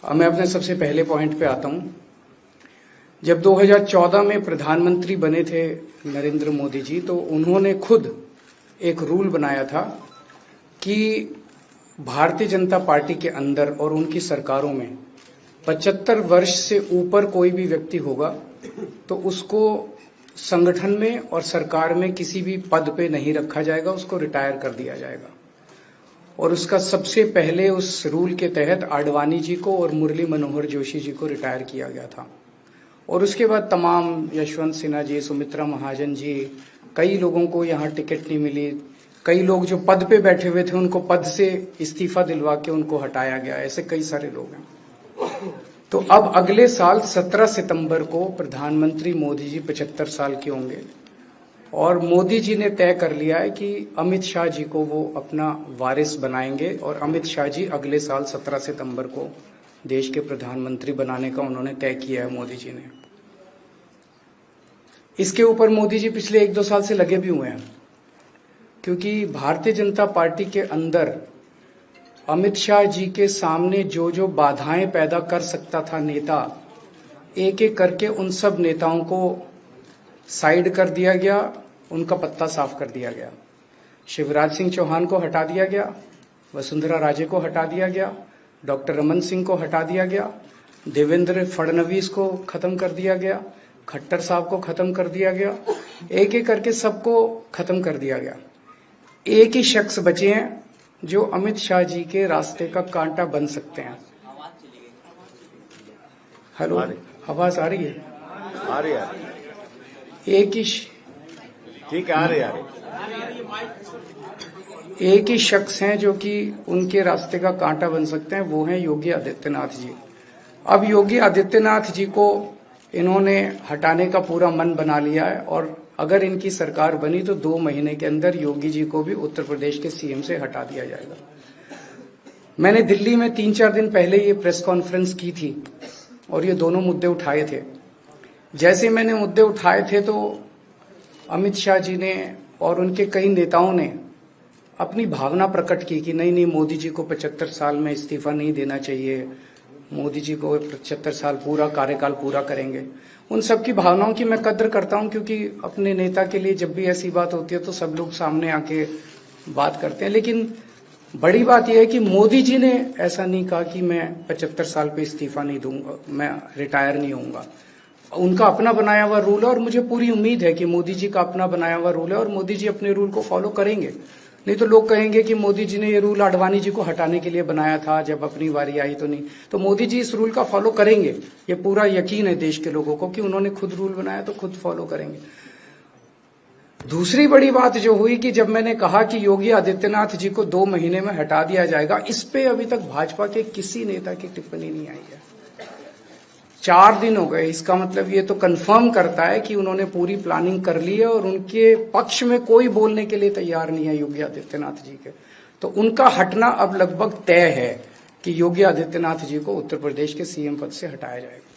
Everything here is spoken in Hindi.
अब मैं अपने सबसे पहले पॉइंट पे आता हूं। जब 2014 में प्रधानमंत्री बने थे नरेंद्र मोदी जी, तो उन्होंने खुद एक रूल बनाया था कि भारतीय जनता पार्टी के अंदर और उनकी सरकारों में 75 वर्ष से ऊपर कोई भी व्यक्ति होगा तो उसको संगठन में और सरकार में किसी भी पद पे नहीं रखा जाएगा, उसको रिटायर कर दिया जाएगा। और उसका सबसे पहले उस रूल के तहत आडवाणी जी को और मुरली मनोहर जोशी जी को रिटायर किया गया था। और उसके बाद तमाम यशवंत सिन्हा जी, सुमित्रा महाजन जी, कई लोगों को यहाँ टिकट नहीं मिली। कई लोग जो पद पे बैठे हुए थे उनको पद से इस्तीफा दिलवा के उनको हटाया गया। ऐसे कई सारे लोग हैं। तो अब अगले साल 17 सितंबर को प्रधानमंत्री मोदी जी 75 साल के होंगे और मोदी जी ने तय कर लिया है कि अमित शाह जी को वो अपना वारिस बनाएंगे और अमित शाह जी अगले साल 17 सितंबर को देश के प्रधानमंत्री बनाने का उन्होंने तय किया है मोदी जी ने। इसके ऊपर मोदी जी पिछले 1-2 साल से लगे भी हुए हैं, क्योंकि भारतीय जनता पार्टी के अंदर अमित शाह जी के सामने जो जो बाधाएं पैदा कर सकता था नेता, एक एक करके उन सब नेताओं को साइड कर दिया गया, उनका पत्ता साफ कर दिया गया। शिवराज सिंह चौहान को हटा दिया गया, वसुंधरा राजे को हटा दिया गया, डॉक्टर रमन सिंह को हटा दिया गया, देवेंद्र फडणवीस को खत्म कर दिया गया, खट्टर साहब को खत्म कर दिया गया, एक एक करके सबको खत्म कर दिया गया। एक ही शख्स बचे हैं जो अमित शाह जी के रास्ते का कांटा बन सकते हैं। हेलो, आवाज आ रही है? आ रही है। एक ही ठीक है, आ रही है। एक ही शख्स हैं जो कि उनके रास्ते का कांटा बन सकते हैं, वो हैं योगी आदित्यनाथ जी। अब योगी आदित्यनाथ जी को इन्होंने हटाने का पूरा मन बना लिया है और अगर इनकी सरकार बनी तो 2 महीने के अंदर योगी जी को भी उत्तर प्रदेश के सीएम से हटा दिया जाएगा। मैंने दिल्ली में 3-4 दिन पहले ये प्रेस कॉन्फ्रेंस की थी और ये दोनों मुद्दे उठाए थे। जैसे मैंने मुद्दे उठाए थे तो अमित शाह जी ने और उनके कई नेताओं ने अपनी भावना प्रकट की कि नहीं, मोदी जी को 75 साल में इस्तीफा नहीं देना चाहिए, मोदी जी को 75 साल पूरा कार्यकाल पूरा करेंगे। उन सब की भावनाओं की मैं कद्र करता हूं, क्योंकि अपने नेता के लिए जब भी ऐसी बात होती है तो सब लोग सामने आके बात करते हैं। लेकिन बड़ी बात यह है कि मोदी जी ने ऐसा नहीं कहा कि मैं 75 साल पे इस्तीफा नहीं दूंगा, मैं रिटायर नहीं होऊंगा। उनका अपना बनाया हुआ रूल है और मुझे पूरी उम्मीद है कि मोदी जी का अपना बनाया हुआ रूल है और मोदी जी अपने रूल को फॉलो करेंगे। नहीं तो लोग कहेंगे कि मोदी जी ने ये रूल आडवाणी जी को हटाने के लिए बनाया था, जब अपनी बारी आई तो नहीं। तो मोदी जी इस रूल का फॉलो करेंगे, ये पूरा यकीन है देश के लोगों को कि उन्होंने खुद रूल बनाया तो खुद फॉलो करेंगे। दूसरी बड़ी बात जो हुई कि जब मैंने कहा कि योगी आदित्यनाथ जी को 2 महीने में हटा दिया जाएगा, इस पे अभी तक भाजपा के किसी नेता की टिप्पणी नहीं आई है। 4 दिन हो गए। इसका मतलब ये तो कंफर्म करता है कि उन्होंने पूरी प्लानिंग कर ली है और उनके पक्ष में कोई बोलने के लिए तैयार नहीं है योगी आदित्यनाथ जी के। तो उनका हटना अब लगभग तय है कि योगी आदित्यनाथ जी को उत्तर प्रदेश के सीएम पद से हटाया जाएगा।